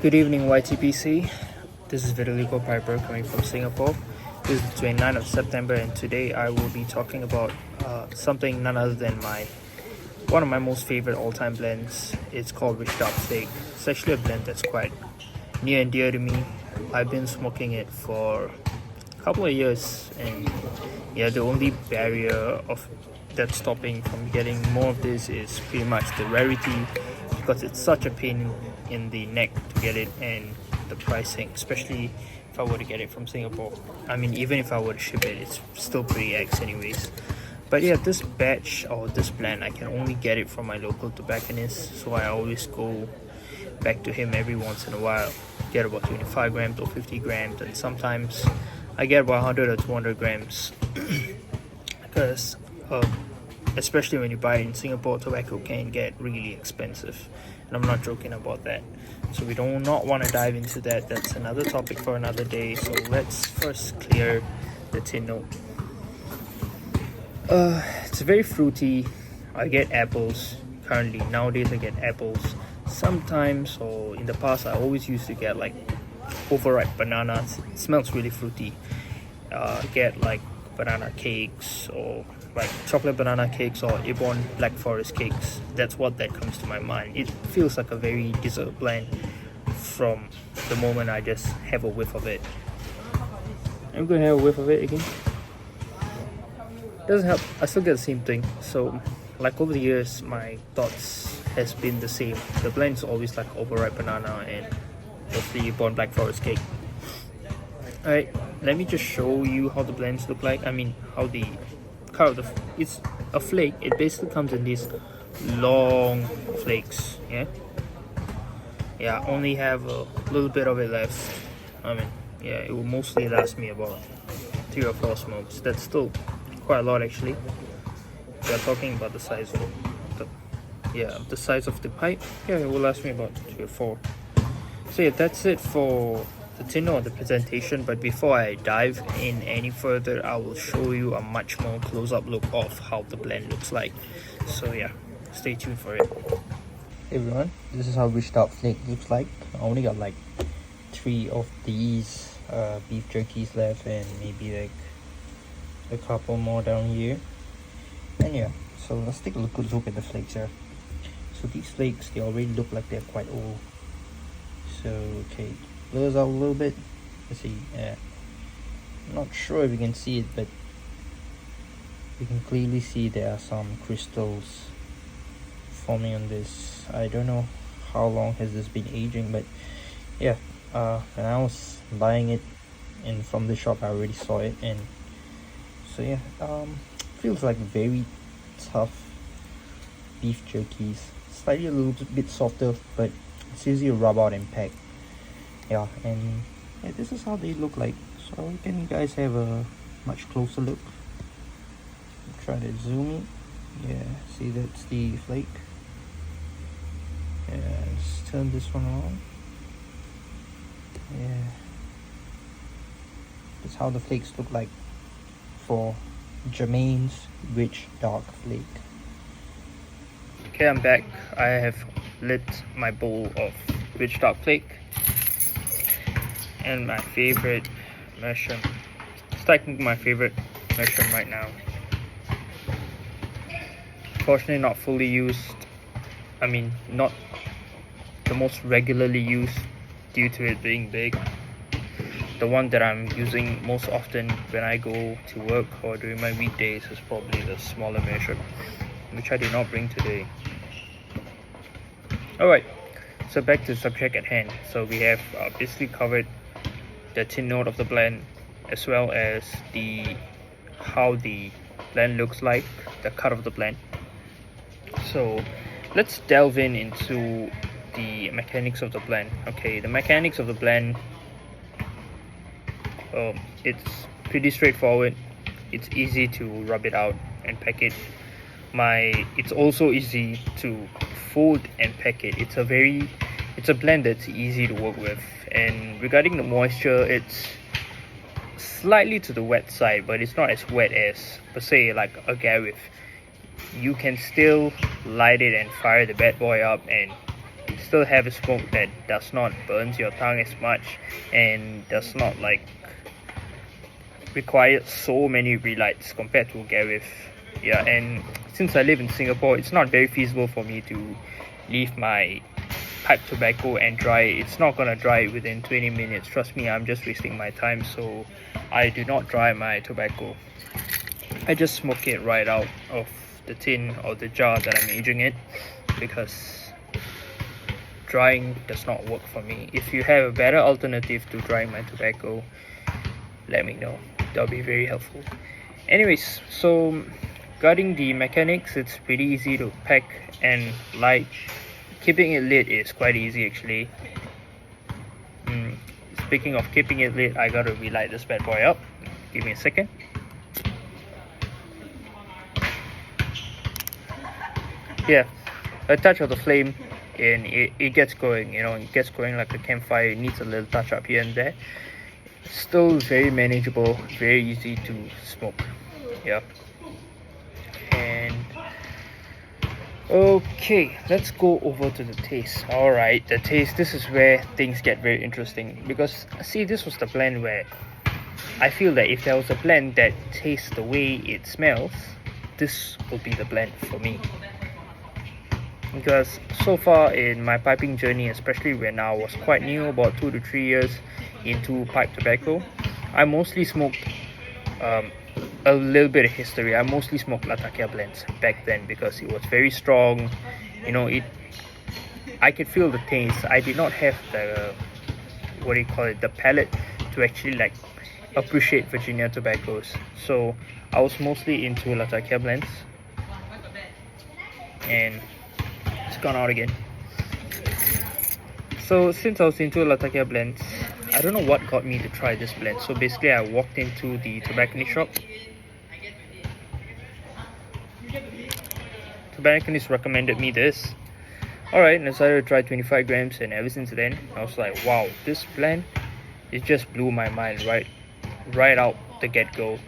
Good evening, YTPC. This is Vitalico Piper coming from Singapore. This is the 29th of September, and today I will be talking about something none other than one of my most favorite all-time blends. It's called Flake. It's actually a blend that's quite near and dear to me. I've been smoking it for a couple of years, and yeah, the only barrier of that's stopping from getting more of this is pretty much the rarity, because it's such a pain in the neck to get it, and the pricing, especially if I were to get it from Singapore. I mean, even if I were to ship it, it's still pretty X anyways. But yeah, this batch or this blend, I can only get it from my local tobacconist, so I always go back to him every once in a while. Get about 25 grams or 50 grams, and sometimes I get about 100 or 200 grams because especially when you buy it in Singapore, tobacco can get really expensive, and I'm not joking about that. So we do not want to dive into that. That's another topic for another day. So let's first clear the tin note. It's very fruity. I get apples currently. Nowadays I get apples sometimes, or in the past I always used to get like overripe bananas. It smells really fruity. Get like banana cakes, or like chocolate banana cakes, or Ibon Black Forest cakes. That's what that comes to my mind. It feels like a very dessert blend from the moment I just have a whiff of it. I'm gonna have a whiff of it again. Doesn't help. I still get the same thing. So like over the years, my thoughts has been the same. The blend is always like overripe banana and the Ibon Black Forest cake. Alright, let me just show you how the blends look like. I mean, how the color of it's a flake. It basically comes in these long flakes. Yeah, only have a little bit of it left. I mean, yeah, it will mostly last me about 3 or 4 smokes. That's still quite a lot actually. We are talking about the size of the size of the pipe. Yeah, it will last me about 3 or 4. So yeah, that's it for the tin or the presentation. But before I dive in any further, I will show you a much more close-up look of how the blend looks like. So yeah, stay tuned for it. Hey everyone, this is how Flake looks like. I only got like 3 of these beef jerkies left, and maybe like a couple more down here. And yeah, so let's take a good look at the flakes here. So these flakes, they already look like they're quite old. So okay, blurs out a little bit. Let's see. I'm not sure if you can see it, but you can clearly see there are some crystals forming on this. I don't know how long has this been aging, but yeah, when I was buying it from the shop, I already saw it, and so yeah, feels like very tough beef jerkies. Slightly a little bit softer, but it's easy to rub out and pack. Yeah, and yeah, this is how they look like. So can you guys have a much closer look? Try to zoom in. Yeah, see, that's the flake. Yeah, let's turn this one on. Yeah, that's how the flakes look like for Germains Rich Dark Flake. Okay, I'm back. I have lit my bowl of Rich Dark Flake and my favorite mushroom. It's technically my favorite mushroom right now. Fortunately, not fully used. I mean, not the most regularly used due to it being big. The one that I'm using most often when I go to work or during my weekdays is probably the smaller measure, which I did not bring today. Alright, so back to the subject at hand. So we have basically covered the tin note of the blend, as well as how the blend looks like, the cut of the blend. So let's delve into the mechanics of the blend. Okay, the mechanics of the blend, it's pretty straightforward. It's easy to rub it out and pack it. It's also easy to fold and pack it. It's a blend that's easy to work with. And regarding the moisture, it's slightly to the wet side, but it's not as wet as per se like a Gareth. You can still light it and fire the bad boy up, and still have a smoke that does not burns your tongue as much and does not like require so many relights compared to get with. Yeah, and since I live in Singapore, it's not very feasible for me to leave my pipe tobacco and dry it. It's not gonna dry within 20 minutes. Trust me, I'm just wasting my time, so I do not dry my tobacco. I just smoke it right out of the tin or the jar that I'm aging it, because drying does not work for me. If you have a better alternative to drying my tobacco, let me know. That'll be very helpful. Anyways, so regarding the mechanics, it's pretty easy to pack and light. Keeping it lit is quite easy actually. Speaking of keeping it lit, I gotta relight this bad boy up. Give me a second. Yeah, a touch of the flame and it gets going, it gets going like a campfire. It needs a little touch up here and there. Still very manageable, very easy to smoke. Yeah. And okay, let's go over to the taste. Alright, the taste, this is where things get very interesting, because see, this was the blend where I feel that if there was a blend that tastes the way it smells, this will be the blend for me. Because so far in my piping journey, especially when I was quite new, about 2 to 3 years into pipe tobacco, I mostly smoked a little bit of history. I mostly smoked Latakia blends back then because it was very strong. I could feel the taste. I did not have the palate to actually like appreciate Virginia tobaccos. So I was mostly into Latakia blends, and it's gone out again. So since I was into Latakia blends, I don't know what got me to try this blend. So basically I walked into the tobacconist shop. Tobacconist recommended me this. Alright, and I decided to try 25 grams, and ever since then I was like, wow, this blend, it just blew my mind right out the get-go.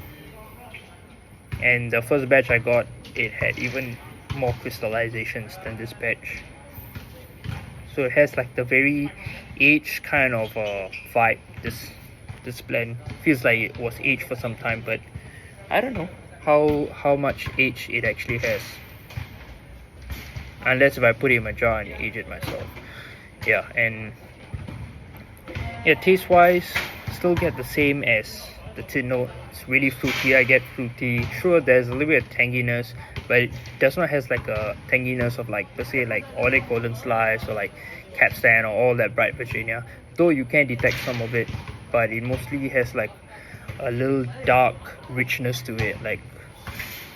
And the first batch I got, it had even more crystallizations than this batch. So it has like the very aged kind of vibe. This blend feels like it was aged for some time, but I don't know how much age it actually has, unless if I put it in my jar and age it myself. Yeah, and yeah, taste wise, still get the same as the tin note. It's really fruity. I get fruity. Sure, there's a little bit of tanginess, but it does not have like a tanginess of like, per se, like Orlick Golden Slice or like Capstan or all that bright Virginia. Though you can detect some of it, but it mostly has like a little dark richness to it. Like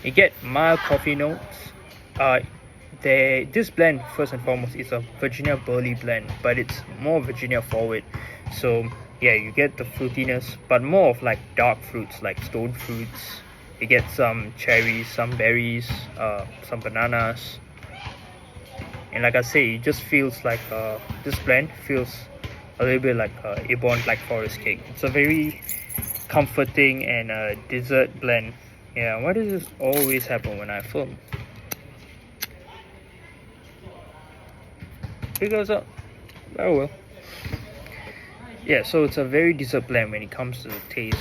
you get mild coffee notes. This blend, first and foremost, is a Virginia Burley blend, but it's more Virginia forward. So yeah, you get the fruitiness, but more of like dark fruits, like stone fruits. You get some cherries, some berries, some bananas, and like I say, it just feels like this blend feels a little bit like Ebon Black Forest cake. It's a very comforting and dessert blend. Yeah, why does this always happen when I film? Because oh well. Yeah, so it's a very dessert blend when it comes to the taste.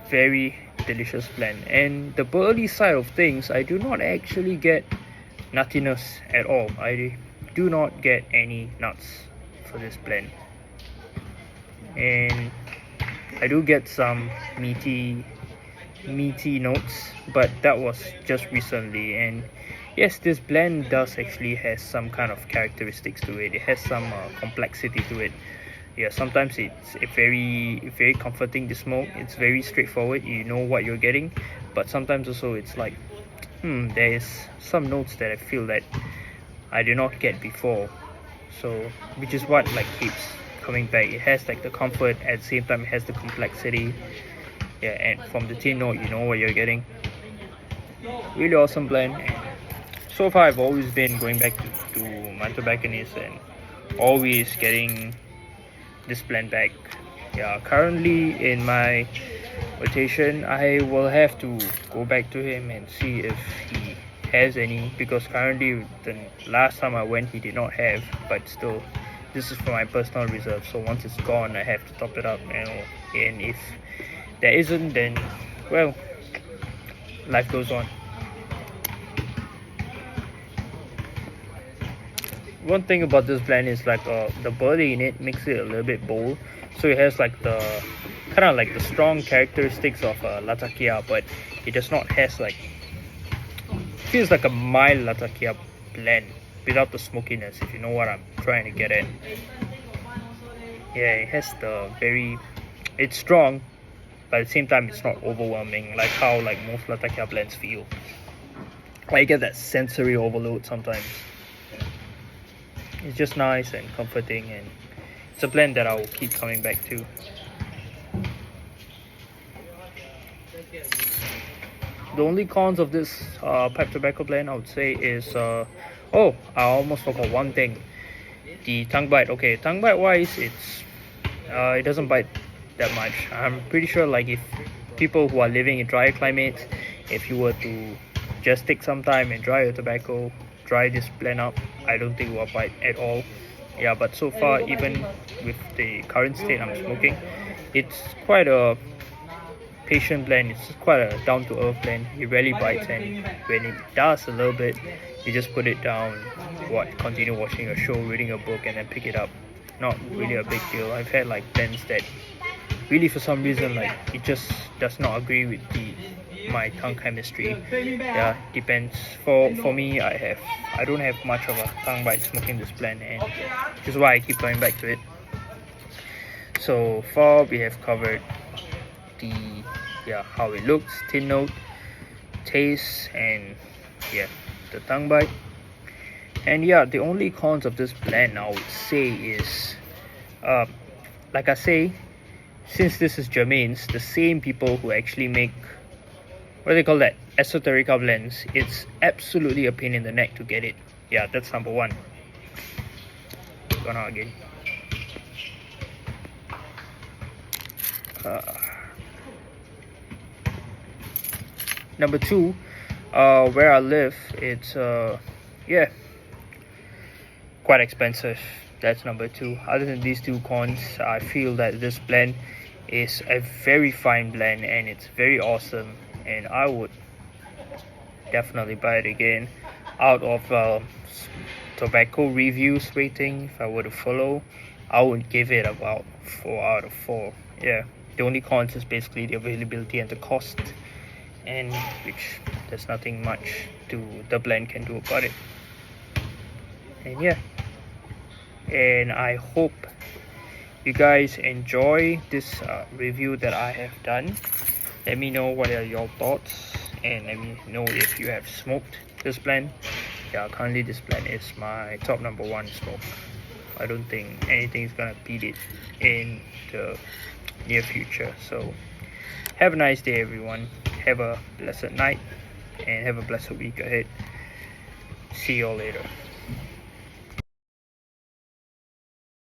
Very delicious blend. And the burly side of things, I do not actually get nuttiness at all. I do not get any nuts for this blend. And I do get some meaty notes, but that was just recently. And yes, this blend does actually has some kind of characteristics to it. It has some complexity to it. Yeah, sometimes it's very comforting to smoke. It's very straightforward. You know what you're getting, but sometimes also it's like, there's some notes that I feel that I did not get before. So, which is what like keeps coming back. It has like the comfort, at the same time it has the complexity. Yeah, and from the tin note, you know what you're getting. Really awesome blend. And so far, I've always been going back to my tobacconist and always getting this blend back. Yeah, currently in my rotation, I will have to go back to him and see if he has any, because currently the last time I went he did not have, but still this is for my personal reserve, so once it's gone I have to top it up, and if there isn't, then well, life goes on. One thing about this blend is like the barley in it makes it a little bit bold, so it has like the kind of like the strong characteristics of latakia, but it does not has like, feels like a mild latakia blend without the smokiness, if you know what I'm trying to get at. Yeah, it has the very, it's strong, but at the same time it's not overwhelming like how like most latakia blends feel. I get that sensory overload sometimes. It's just nice and comforting, and it's a blend that I'll keep coming back to. The only cons of this pipe tobacco blend, I would say, is oh, I almost forgot one thing. The tongue bite. Okay, tongue bite wise, it doesn't bite that much. I'm pretty sure like if people who are living in drier climates, if you were to just take some time and dry your tobacco, dry this blend up, I don't think it will bite at all. Yeah, but so far, even with the current state I'm smoking, it's quite a patient blend. It's quite a down-to-earth blend. It rarely bites, and when it does a little bit, you just put it down, continue watching a show, reading a book, and then pick it up. Not really a big deal. I've had like blends that really for some reason like it just does not agree with my tongue chemistry. Yeah, depends. For me, I don't have much of a tongue bite smoking this blend, and which is why I keep coming back to it. So far we have covered the how it looks, tin note, taste, and the tongue bite. And the only cons of this blend I would say is like I say, since this is Germains, the same people who actually make, what do they call that, esoterica blends, it's absolutely a pain in the neck to get it. Yeah, that's number one. Gone out again. Number two, where I live, it's quite expensive. That's number two. Other than these two cons, I feel that this blend is a very fine blend, and it's very awesome, and I would definitely buy it again. Out of tobacco reviews rating, if I were to follow, I would give it about 4 out of 4. Yeah, the only cons is basically the availability and the cost, and which there's nothing much the blend can do about it. And and I hope you guys enjoy this review that I have done. Let me know what are your thoughts, and let me know if you have smoked this blend. Yeah, currently this blend is my top number one smoke. I don't think anything is gonna beat it in the near future. So have a nice day, everyone. Have a blessed night, and have a blessed week ahead. See you all later.